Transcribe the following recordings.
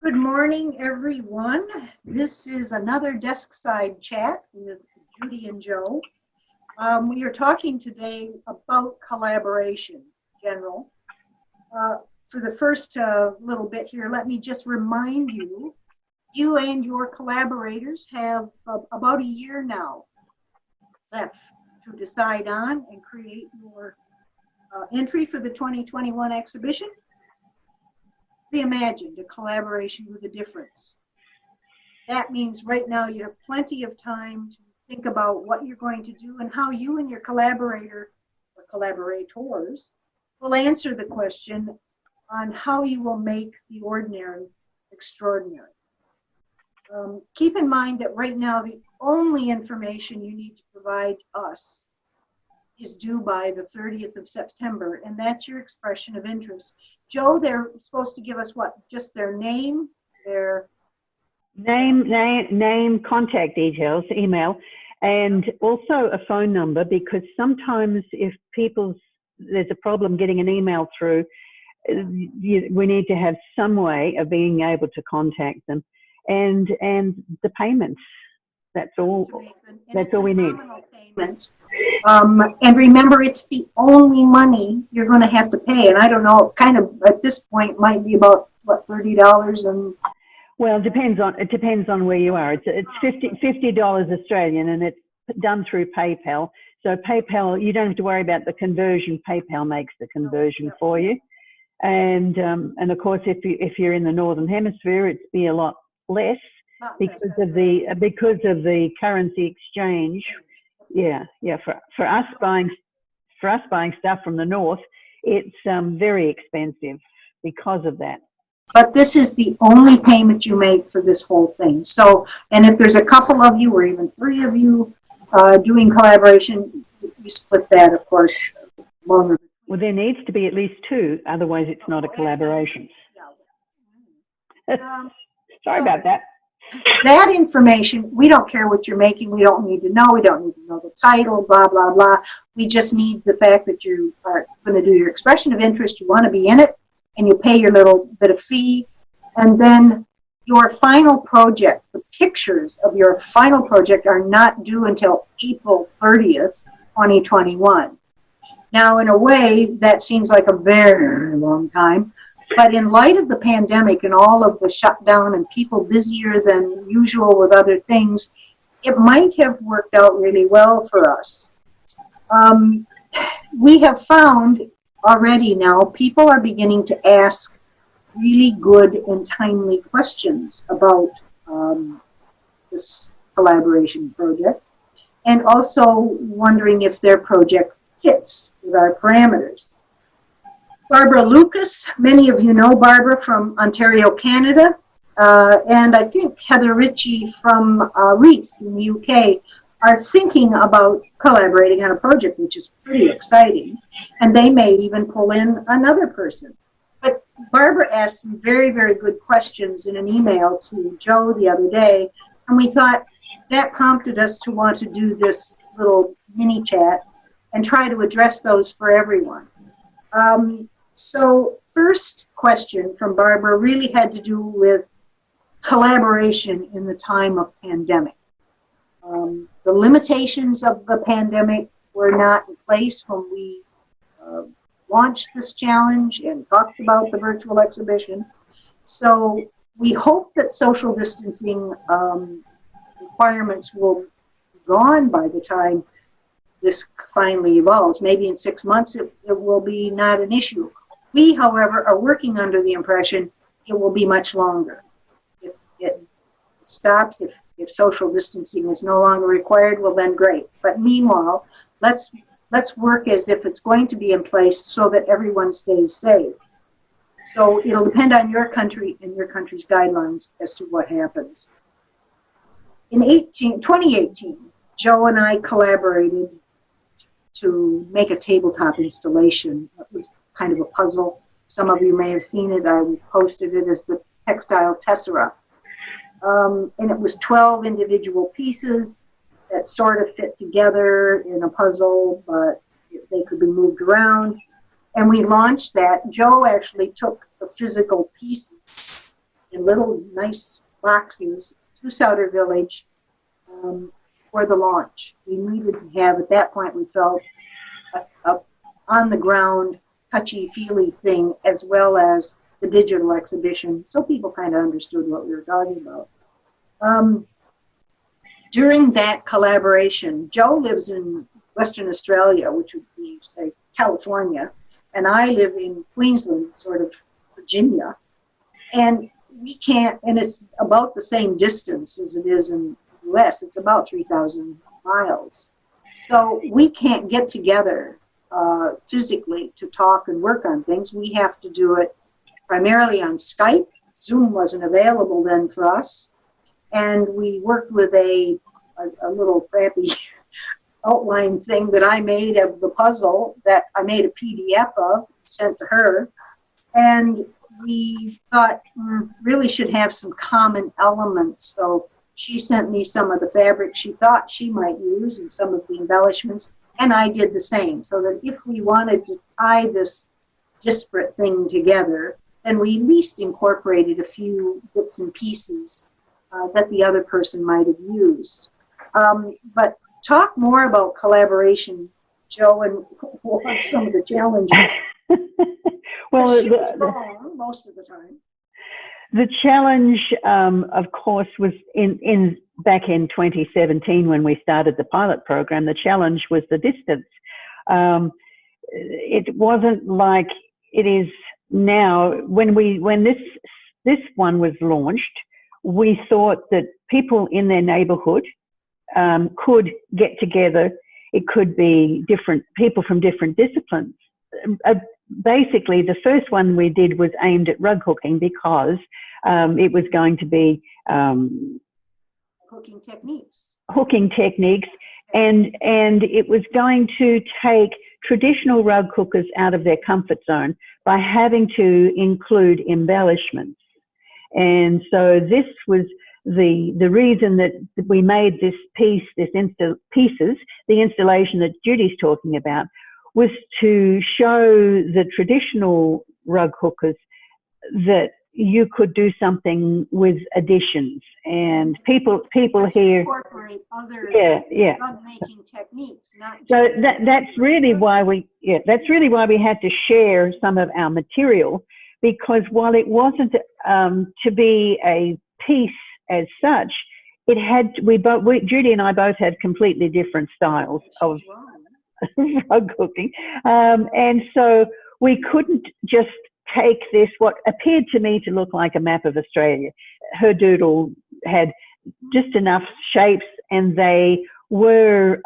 Good morning, everyone. This is another DeskSide chat with Judy and Joe. We are talking today about collaboration in general. For the first little bit here, let me just remind you, you and your collaborators have about a year now left to decide on and create your entry for the 2021 exhibition. Reimagined, a collaboration with a difference. That means right now you have plenty of time to think about what you're going to do and how you and your collaborator or collaborators will answer the question on how you will make the ordinary extraordinary. Keep in mind that right now the only information you need to provide us is due by the 30th of September, and that's your expression of interest. Joe, they're supposed to give us what? Just their name, their name, contact details, email, and also a phone number, because sometimes if there's a problem getting an email through, we need to have some way of being able to contact them, and the payments. That's all. That's all we need. Payment. And remember, it's the only money you're going to have to pay. And I don't know, kind of at this point might be about what, $30 and. Well, it depends on where you are. It's $50 Australian, and it's done through PayPal. So PayPal, you don't have to worry about the conversion. PayPal makes the conversion for you. And of course, if you're in the Northern Hemisphere, it'd be a lot less. Because of the currency exchange. Yeah. For us buying stuff from the north, it's very expensive because of that. But this is the only payment you make for this whole thing. So, and if there's a couple of you or even three of you doing collaboration, you split that, of course, longer. Well, there needs to be at least two, otherwise it's not a collaboration. Sorry about that. That information, we don't care what you're making. We don't need to know. We don't need to know the title, blah, blah, blah. We just need the fact that you are going to do your expression of interest. You want to be in it, and you pay your little bit of fee. And then your final project, the pictures of your final project are not due until April 30th, 2021. Now, in a way, that seems like a very long time. But in light of the pandemic and all of the shutdown and people busier than usual with other things, it might have worked out really well for us. We have found already now people are beginning to ask really good and timely questions about this collaboration project, and also wondering if their project fits with our parameters. Barbara Lucas, many of you know Barbara from Ontario, Canada, and I think Heather Ritchie from Reith in the UK are thinking about collaborating on a project, which is pretty exciting, and they may even pull in another person. But Barbara asked some very, very good questions in an email to Joe the other day, and we thought that prompted us to want to do this little mini chat and try to address those for everyone. So first question from Barbara really had to do with collaboration in the time of pandemic. The limitations of the pandemic were not in place when we launched this challenge and talked about the virtual exhibition. So we hope that social distancing requirements will be gone by the time this finally evolves. Maybe in 6 months it will be not an issue. We, however, are working under the impression it will be much longer. If it stops, if social distancing is no longer required, well then great. But meanwhile, let's work as if it's going to be in place so that everyone stays safe. So it'll depend on your country and your country's guidelines as to what happens. In 2018, Joe and I collaborated to make a tabletop installation. It was kind of a puzzle. Some of you may have seen it. I posted it as the Textile Tessera. And it was 12 individual pieces that sort of fit together in a puzzle, but they could be moved around. And we launched that. Joe actually took the physical pieces in little nice boxes to Souter Village for the launch. We needed to have, at that point, we felt a on-the-ground, touchy-feely thing, as well as the digital exhibition, so people kind of understood what we were talking about. During that collaboration, Joe lives in Western Australia, which would be, say, California, and I live in Queensland, sort of Virginia, and we can't, and it's about the same distance as it is in the US. It's about 3,000 miles. So we can't get together physically to talk and work on things. We have to do it primarily on Skype. Zoom wasn't available then for us. And we worked with a little crappy outline thing that I made of the puzzle that I made a PDF of, sent to her. And we thought really should have some common elements. So she sent me some of the fabric she thought she might use and some of the embellishments. And I did the same, so that if we wanted to tie this disparate thing together, then we at least incorporated a few bits and pieces that the other person might have used. But talk more about collaboration, Joe, and what are some of the challenges. Well, she was wrong most of the time. The challenge, of course, was back in 2017 when we started the pilot program. The challenge was the distance. It wasn't like it is now. When this one was launched, we thought that people in their neighbourhood could get together. It could be different people from different disciplines. Basically, the first one we did was aimed at rug hooking because it was going to be hooking techniques, and it was going to take traditional rug hookers out of their comfort zone by having to include embellishments. And so this was the reason that we made this piece, the installation that Judy's talking about, was to show the traditional rug hookers that you could do something with additions, and people here incorporate other rug making techniques. Not just so that's really why we had to share some of our material, because while it wasn't to be a piece as such, it had Judy and I both had completely different styles of rug hooking, and so we couldn't just take this, what appeared to me to look like a map of Australia. Her doodle had just enough shapes, and they were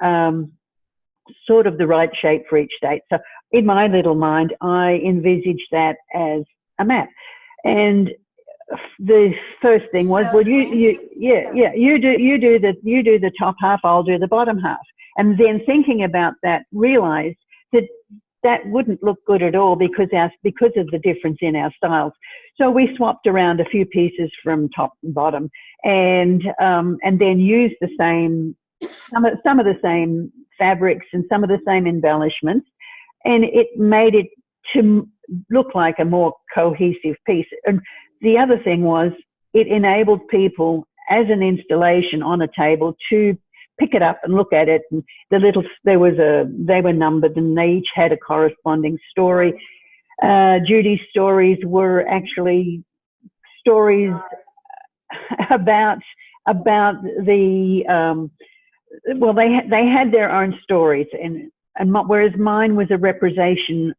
sort of the right shape for each state. So in my little mind, I envisaged that as a map. And the first thing was, well, you do the top half, I'll do the bottom half. And then thinking about that, realized that wouldn't look good at all because of the difference in our styles. So we swapped around a few pieces from top and bottom, and then used the same some of the same fabrics and some of the same embellishments, and it made it to look like a more cohesive piece. And the other thing was, it enabled people as an installation on a table to pick it up and look at it, and they were numbered, and they each had a corresponding story. Judy's stories were actually stories about the they had their own stories, and whereas mine was a representation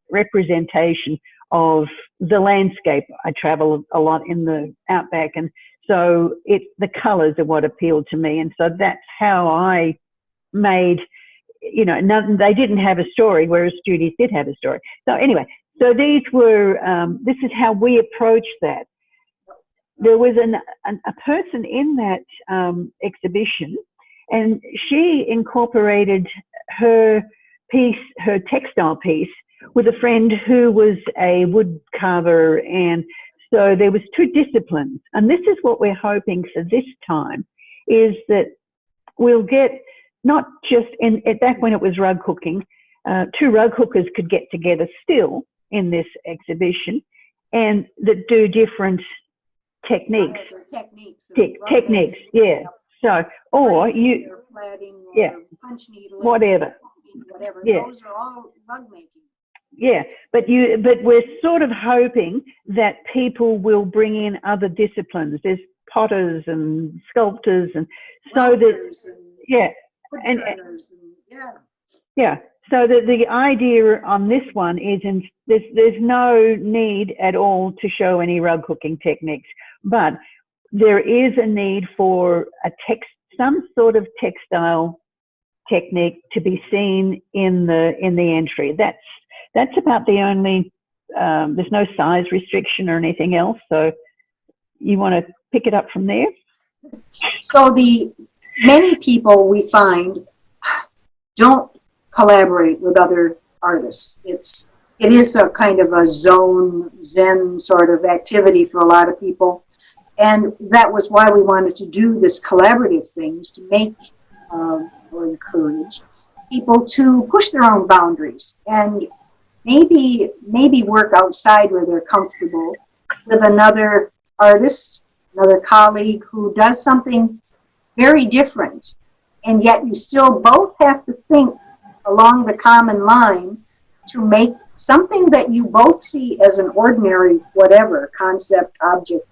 of the landscape. I travel a lot in the outback, and so the colours are what appealed to me, and so that's how I made, they didn't have a story, whereas Judy's did have a story. So anyway, so these were, this is how we approached that. There was a person in that exhibition, and she incorporated her textile piece with a friend who was a wood carver, and so there was two disciplines. And this is what we're hoping for this time, is that we'll get not just back when it was rug hooking, two rug hookers could get together still in this exhibition, and that do different techniques. Or techniques. Or rug Techniques, making. yeah. Yep. So, or Braiding you, or plaiting or yeah, punch needling, whatever. whatever. Yeah. Those are all rug making. Yeah, but we're sort of hoping that people will bring in other disciplines. There's potters and sculptors, and so Welders that, and yeah, wood and turners and yeah. yeah. So the idea on this one is, there's no need at all to show any rug hooking techniques, but there is a need for some sort of textile technique to be seen in the entry. That's about the only. There's no size restriction or anything else, so you want to pick it up from there. So many people we find don't collaborate with other artists. It is a kind of a Zen sort of activity for a lot of people, and that was why we wanted to do this collaborative things to make or encourage people to push their own boundaries and maybe work outside where they're comfortable with another artist, another colleague who does something very different, and yet you still both have to think along the common line to make something that you both see as an ordinary whatever concept, object,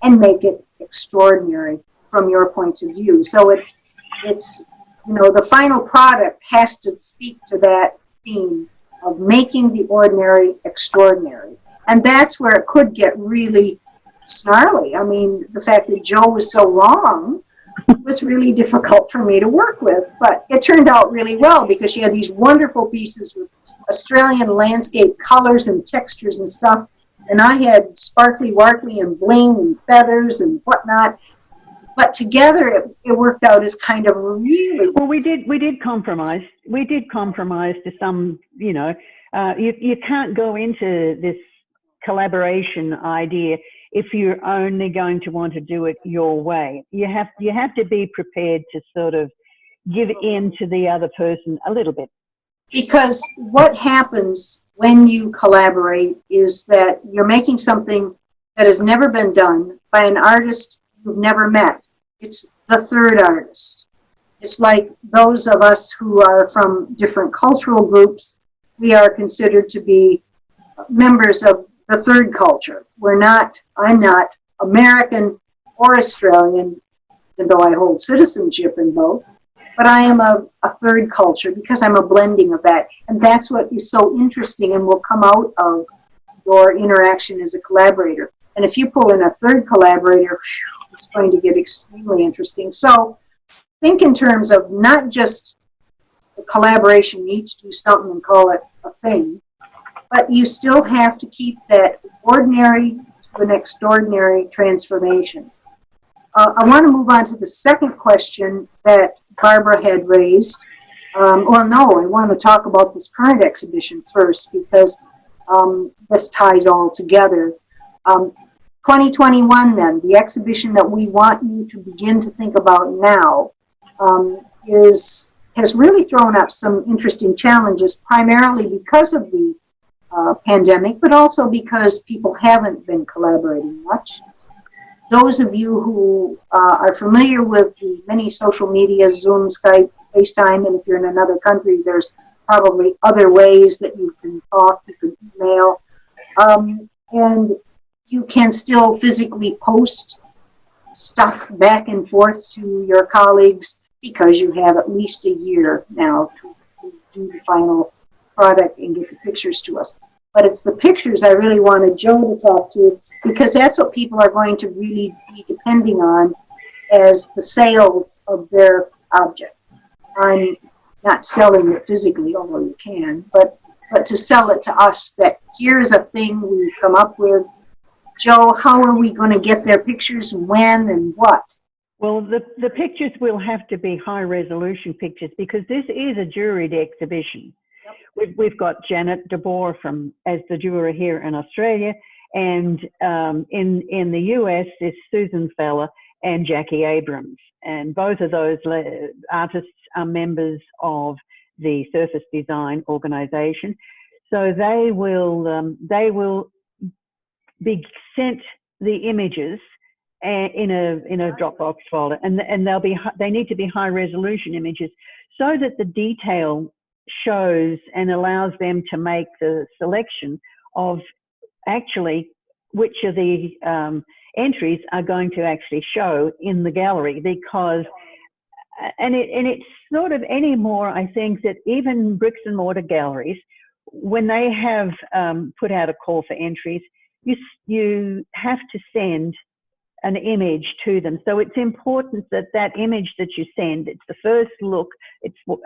and make it extraordinary from your points of view. So it's the final product has to speak to that theme of making the ordinary extraordinary. And that's where it could get really snarly. I mean, the fact that Joe was so wrong was really difficult for me to work with, but it turned out really well because she had these wonderful pieces with Australian landscape colors and textures and stuff, and I had sparkly warkly and bling and feathers and whatnot, but together it worked out as kind of really... Well, we did compromise. We did compromise to some, you can't go into this collaboration idea if you're only going to want to do it your way. You have to be prepared to sort of give in to the other person a little bit. Because what happens when you collaborate is that you're making something that has never been done by an artist you've never met. It's the third artist. It's like those of us who are from different cultural groups, we are considered to be members of the third culture. I'm not American or Australian, even though I hold citizenship in both, but I am a third culture because I'm a blending of that. And that's what is so interesting and will come out of your interaction as a collaborator. And if you pull in a third collaborator, it's going to get extremely interesting. So think in terms of not just the collaboration, you each do something and call it a thing, but you still have to keep that ordinary to an extraordinary transformation. I want to move on to the second question that Barbara had raised. I want to talk about this current exhibition first because this ties all together. 2021 then, the exhibition that we want you to begin to think about now has really thrown up some interesting challenges, primarily because of the pandemic, but also because people haven't been collaborating much. Those of you who are familiar with the many social media, Zoom, Skype, FaceTime, and if you're in another country, there's probably other ways that you can talk, you can email, and you can still physically post stuff back and forth to your colleagues because you have at least a year now to do the final product and get the pictures to us. But it's the pictures I really wanted Joe to talk to because that's what people are going to really be depending on as the sales of their object. I'm not selling it physically, although you can, but to sell it to us that here's a thing we've come up with. Joe, how are we going to get their pictures, when and what? Well, the pictures will have to be high-resolution pictures because this is a juried exhibition. Yep. We've got Janet DeBoer as the juror here in Australia, and in the US is Susan Feller and Jackie Abrams, and both of those artists are members of the Surface Design Organization. So they will be sent the images in a Dropbox folder, and they need to be high resolution images so that the detail shows and allows them to make the selection of actually which of the entries are going to actually show in the gallery, because and it's sort of anymore, I think, that even bricks and mortar galleries, when they have put out a call for entries, you have to send an image to them. So it's important that that image that you send, it's the first look,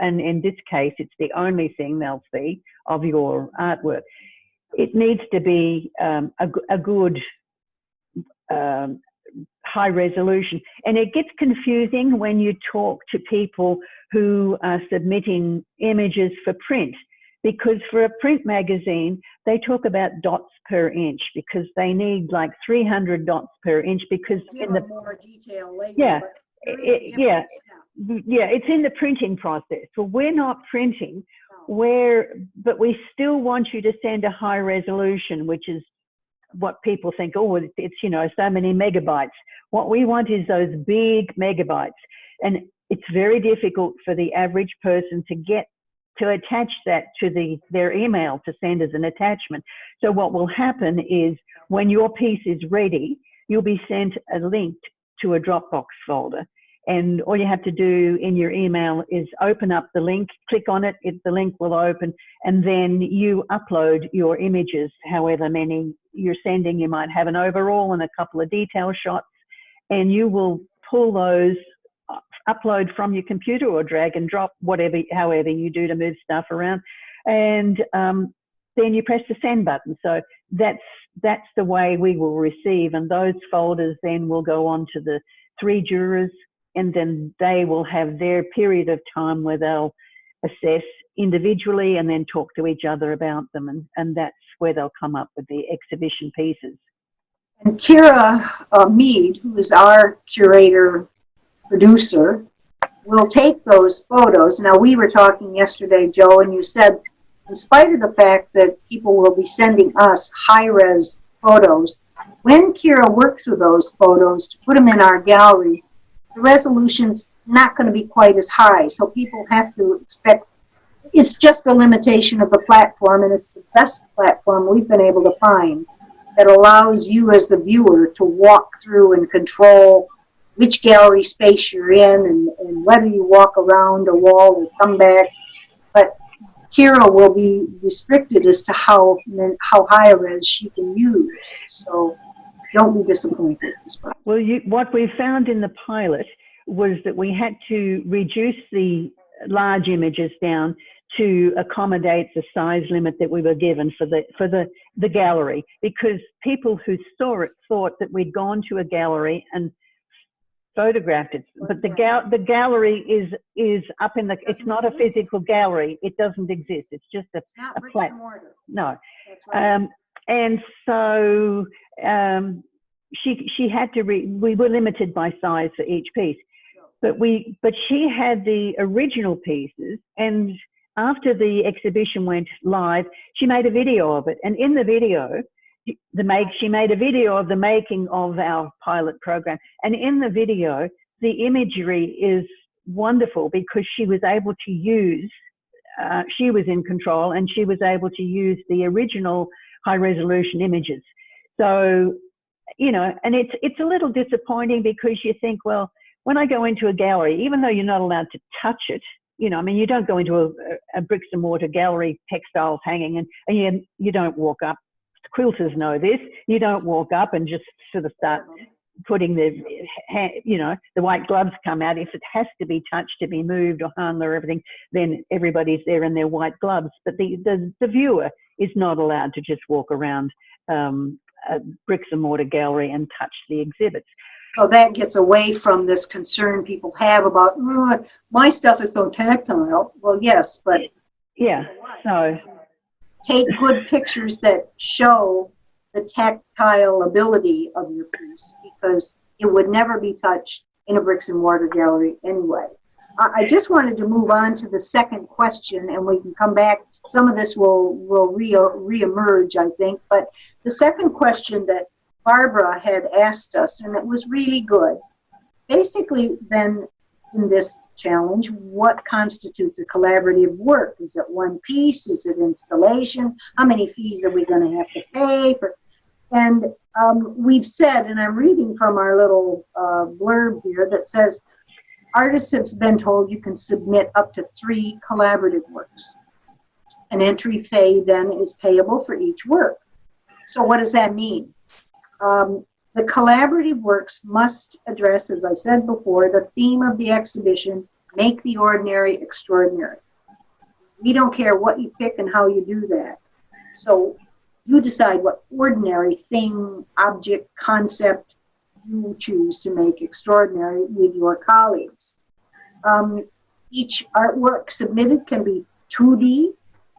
and in this case, it's the only thing they'll see of your artwork. It needs to be a good high resolution. And it gets confusing when you talk to people who are submitting images for print, because for a print magazine, they talk about dots per inch because they need like 300 dots per inch, because in the more detail later. Yeah, yeah, it's in the printing process. Well, we're not printing, but we still want you to send a high resolution, which is what people think, oh, it's so many megabytes. What we want is those big megabytes. And it's very difficult for the average person to attach that to their email to send as an attachment. So what will happen is when your piece is ready, you'll be sent a link to a Dropbox folder. And all you have to do in your email is open up the link, click on it, the link will open, and then you upload your images, however many you're sending. You might have an overall and a couple of detail shots, and you will pull those, upload from your computer or drag and drop, however you do to move stuff around. And then you press the send button. So that's the way we will receive. And those folders then will go on to the 3 jurors, and then they will have their period of time where they'll assess individually and then talk to each other about them. And that's where they'll come up with the exhibition pieces. And Kira Mead, who is our curator producer, will take those photos. Now, we were talking yesterday, Joe, and you said, in spite of the fact that people will be sending us high-res photos, when Kira works with those photos to put them in our gallery, the resolution's not going to be quite as high. So people have to expect, it's just a limitation of the platform, and it's the best platform we've been able to find that allows you as the viewer to walk through and control which gallery space you're in, and whether you walk around a wall or come back. But Kira will be restricted as to how high a res she can use. So don't be disappointed. Well, what we found in the pilot was that we had to reduce the large images down to accommodate the size limit that we were given for the gallery, because people who saw it thought that we'd gone to a gallery and photographed it, but the gallery is up in the. It's not a physical gallery. It doesn't exist. It's just a flat. No. That's right. And so she had to. We were limited by size for each piece, but she had the original pieces, and after the exhibition went live, she made a video of it, and in the video. She made a video of the making of our pilot program, and in the video the imagery is wonderful because she was able to use she was in control, and she was able to use the original high resolution images. So and it's a little disappointing because you think, well, when I go into a gallery, even though you're not allowed to touch it, you don't go into a bricks and mortar gallery, textiles hanging, and you don't walk up. Quilters know this. You don't walk up and just sort of start putting the white gloves come out. If it has to be touched, to be moved or hung or everything, then everybody's there in their white gloves. But the viewer is not allowed to just walk around a bricks and mortar gallery and touch the exhibits. So that gets away from this concern people have about, my stuff is so tactile. Well, yes, but yeah, so. Take good pictures that show the tactile ability of your piece, because it would never be touched in a bricks and mortar gallery anyway. I just wanted to move on to the second question, and we can come back. Some of this will reemerge, I think. But the second question that Barbara had asked us, and it was really good. Basically, then, in this challenge, what constitutes a collaborative work? Is it one piece? Is it installation? How many fees are we going to have to pay for? And we've said, and I'm reading from our little blurb here that says, artists have been told you can submit up to 3 collaborative works. An entry fee then is payable for each work. So what does that mean? The collaborative works must address, as I said before, the theme of the exhibition, make the ordinary extraordinary. We don't care what you pick and how you do that. So you decide what ordinary thing, object, concept you choose to make extraordinary with your colleagues. Each artwork submitted can be 2D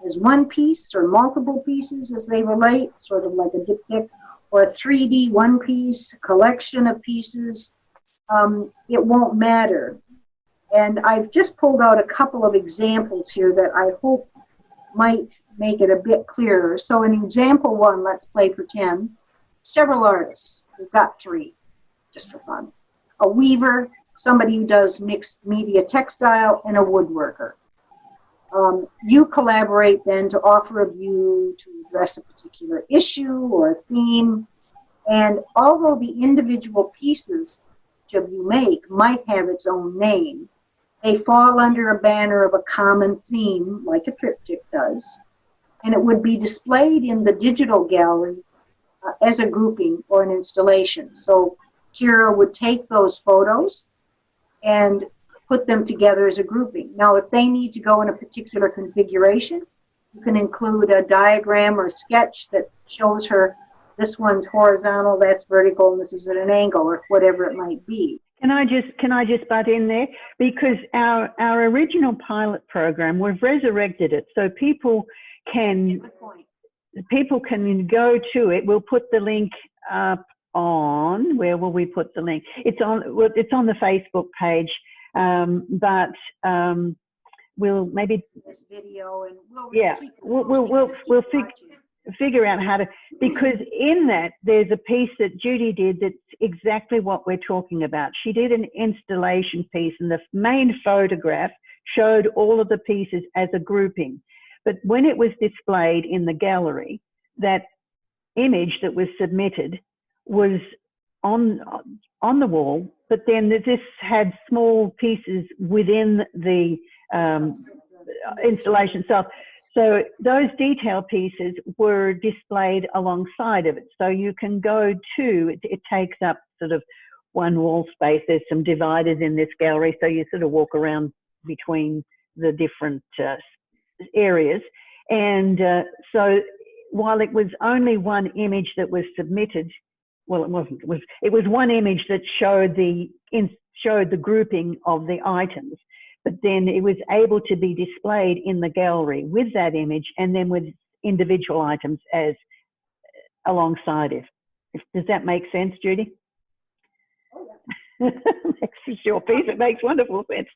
as one piece or multiple pieces as they relate, sort of like a diptych, or a 3D one piece collection of pieces. It won't matter. And I've just pulled out a couple of examples here that I hope might make it a bit clearer. So in example 1, let's play pretend. Several artists, we've got 3, just for fun. A weaver, somebody who does mixed media textile, and a woodworker. You collaborate then to offer a view to address a particular issue or a theme. And although the individual pieces that you make might have its own name, they fall under a banner of a common theme, like a triptych does, and it would be displayed in the digital gallery as a grouping or an installation. So Kira would take those photos and put them together as a grouping. Now, if they need to go in a particular configuration, you can include a diagram or sketch that shows her this one's horizontal, that's vertical, and this is at an angle, or whatever it might be. Can I just butt in there? Because our original pilot program, we've resurrected it so people can go to it. We'll put the link up on, where will we put the link? It's on the Facebook page, but we'll maybe this video, and we'll figure out how to, because in that there's a piece that Judi did that's exactly what we're talking about. She did an installation piece, and the main photograph showed all of the pieces as a grouping. But when it was displayed in the gallery, that image that was submitted was on the wall, but then this had small pieces within the installation itself. So those detail pieces were displayed alongside of it. So you can go to, it takes up sort of one wall space. There's some dividers in this gallery, so you sort of walk around between the different areas. And so while it was only one image that was submitted, well, it wasn't. It was one image that showed the grouping of the items, but then it was able to be displayed in the gallery with that image, and then with individual items as alongside it. Does that make sense, Judi? Oh, yeah. Makes your piece. It makes wonderful sense.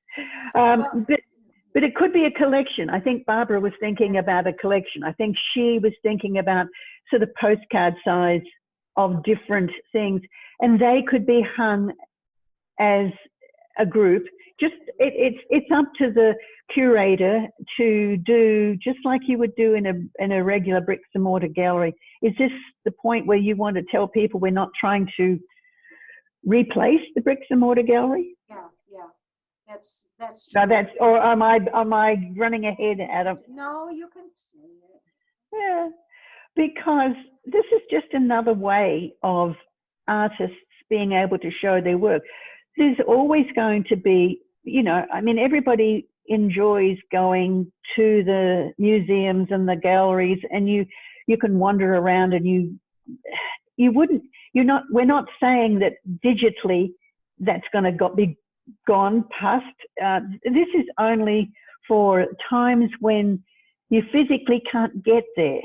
But it could be a collection. I think Barbara was thinking about a collection. I think she was thinking about sort of postcard size of different things, and they could be hung as a group. Just it's up to the curator to do just like you would do in a regular bricks and mortar gallery. Is this the point where you want to tell people we're not trying to replace the bricks and mortar gallery? Yeah. That's No, true. or am I running ahead, Adam? No, you can see it. Yeah, because this is just another way of artists being able to show their work. There's always going to be, I mean, everybody enjoys going to the museums and the galleries, and you can wander around, and we're not saying that digitally that's going to be gone past. This is only for times when you physically can't get there.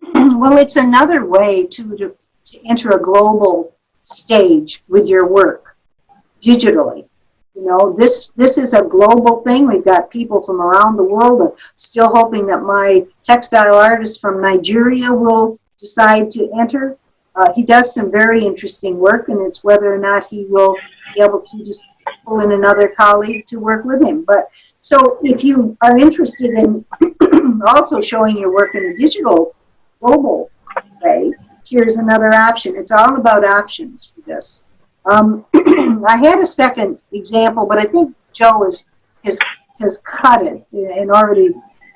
Well, it's another way to enter a global stage with your work digitally. This is a global thing. We've got people from around the world. I'm still hoping that my textile artist from Nigeria will decide to enter. He does some very interesting work, and it's whether or not he will be able to just pull in another colleague to work with him. But so if you are interested in also showing your work in a digital, global way, here's another option. It's all about options for this. I had a second example, but I think Joe has cut it and already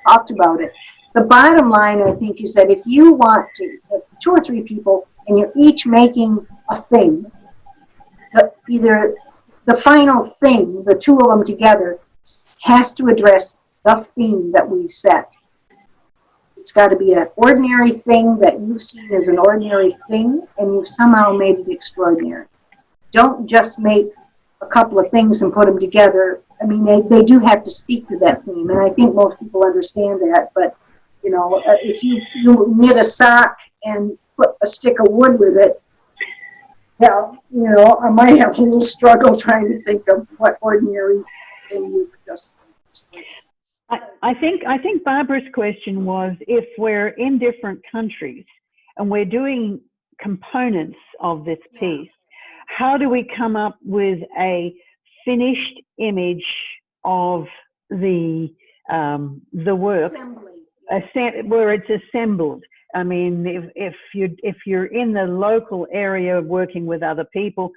talked about it. The bottom line, I think, is that if you want to, if 2 or 3 people and you're each making a thing, either the final thing, the 2 of them together, has to address the theme that we've set. It's got to be an ordinary thing that you've seen as an ordinary thing, and you've somehow made it extraordinary. Don't just make a couple of things and put them together. I mean, they do have to speak to that theme, and I think most people understand that. But, you know, if you knit a sock and put a stick of wood with it, well, you know, I might have a little struggle trying to think of what ordinary thing you could just. I think Barbara's question was, if we're in different countries and we're doing components of this piece, how do we come up with a finished image of the work, where it's assembled? I mean, if you're in the local area working with other people,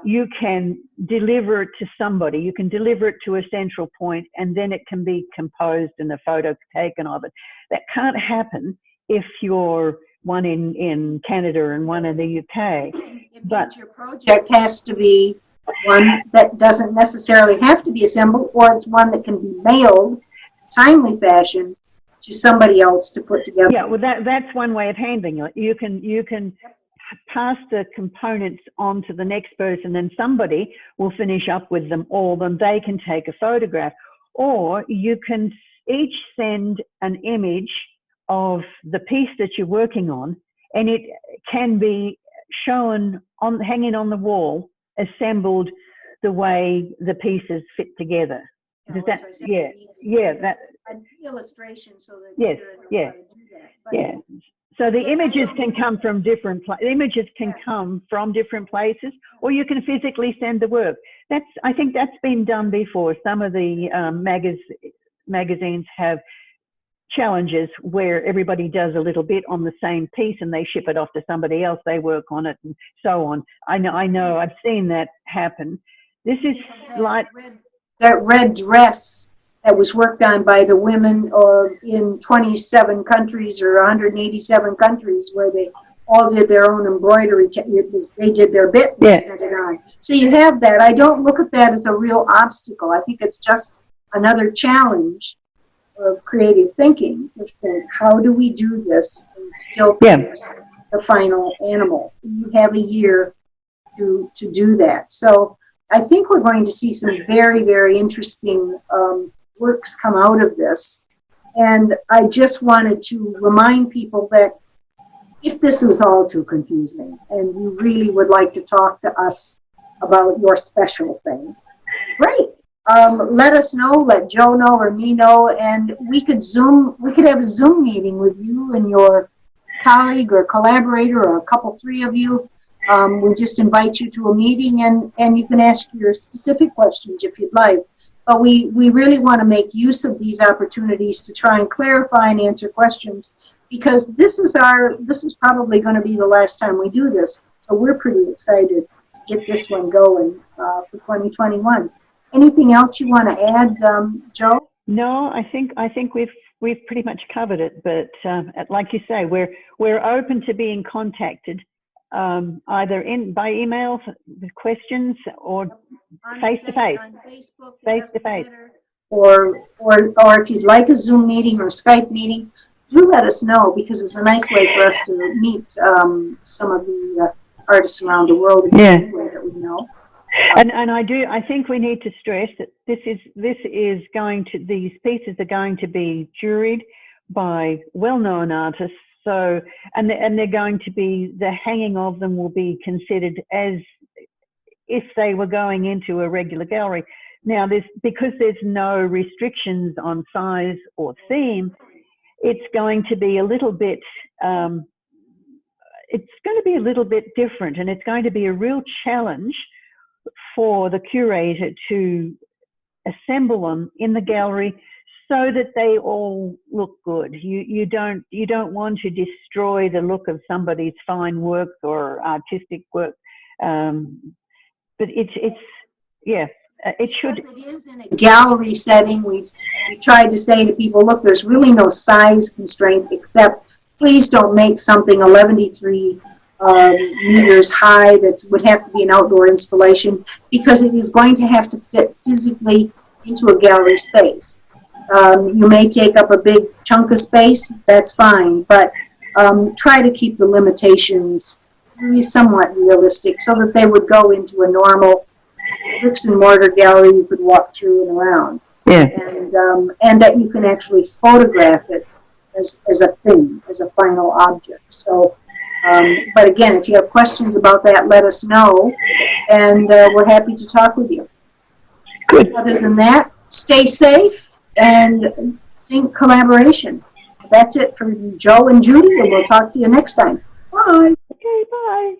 you can deliver it to somebody. You can deliver it to a central point, and then it can be composed and a photo taken of it. That can't happen if you're one in Canada and one in the UK. But your project has to be one that doesn't necessarily have to be assembled, or it's one that can be mailed, timely fashion, to somebody else to put together. Yeah, well, that's one way of handling it. You can pass the components on to the next person, and somebody will finish up with them all, and they can take a photograph. Or you can each send an image of the piece that you're working on, and it can be shown hanging on the wall, assembled the way the pieces fit together. Does that? That an illustration so that yes, knows how to do that. But So the images can come from different places, or you can physically send the work. I think that's been done before. Some of the magazines have challenges where everybody does a little bit on the same piece and they ship it off to somebody else. They work on it and so on. I know. I've seen that happen. This is like that red dress that was worked on by the women in 27 countries or 187 countries, where they all did their own embroidery. They did their bit and sent it on. So you have that. I don't look at that as a real obstacle. I think it's just another challenge of creative thinking. How do we do this and still produce the final animal? You have a year to do that. So I think we're going to see some very, very interesting works come out of this. And I just wanted to remind people that if this was all too confusing and you really would like to talk to us about your special thing, great. Let us know, let Joe know or me know, and we could have a Zoom meeting with you and your colleague or collaborator or a couple, 3 of you. We just invite you to a meeting and you can ask your specific questions if you'd like. But we really want to make use of these opportunities to try and clarify and answer questions, because this is probably going to be the last time we do this. So we're pretty excited to get this one going for 2021. Anything else you want to add, Joe? No, I think we've pretty much covered it. But like you say, we're open to being contacted, either by email with questions or face to face. On Facebook, face to face. Or if you'd like a Zoom meeting or a Skype meeting, do let us know, because it's a nice way for us to meet some of the artists around the world that we know. And I think we need to stress that these pieces are going to be juried by well-known artists. So, and they're going to be, the hanging of them will be considered as if they were going into a regular gallery. Now, because there's no restrictions on size or theme, it's going to be a little bit, it's going to be a little bit different, and it's going to be a real challenge for the curator to assemble them in the gallery so that they all look good. You don't want to destroy the look of somebody's fine work or artistic work, but it should. Because it is in a gallery setting, we've tried to say to people, look, there's really no size constraint except please don't make something 113 meters high that would have to be an outdoor installation, because it is going to have to fit physically into a gallery space. You may take up a big chunk of space, that's fine, but try to keep the limitations really somewhat realistic so that they would go into a normal bricks and mortar gallery you could walk through and around. Yeah. And that you can actually photograph it as a thing, as a final object. So, but again, if you have questions about that, let us know, and we're happy to talk with you. Good. Other than that, stay safe and think collaboration. That's it for Joe and Judy, and we'll talk to you next time. Bye. Okay, bye.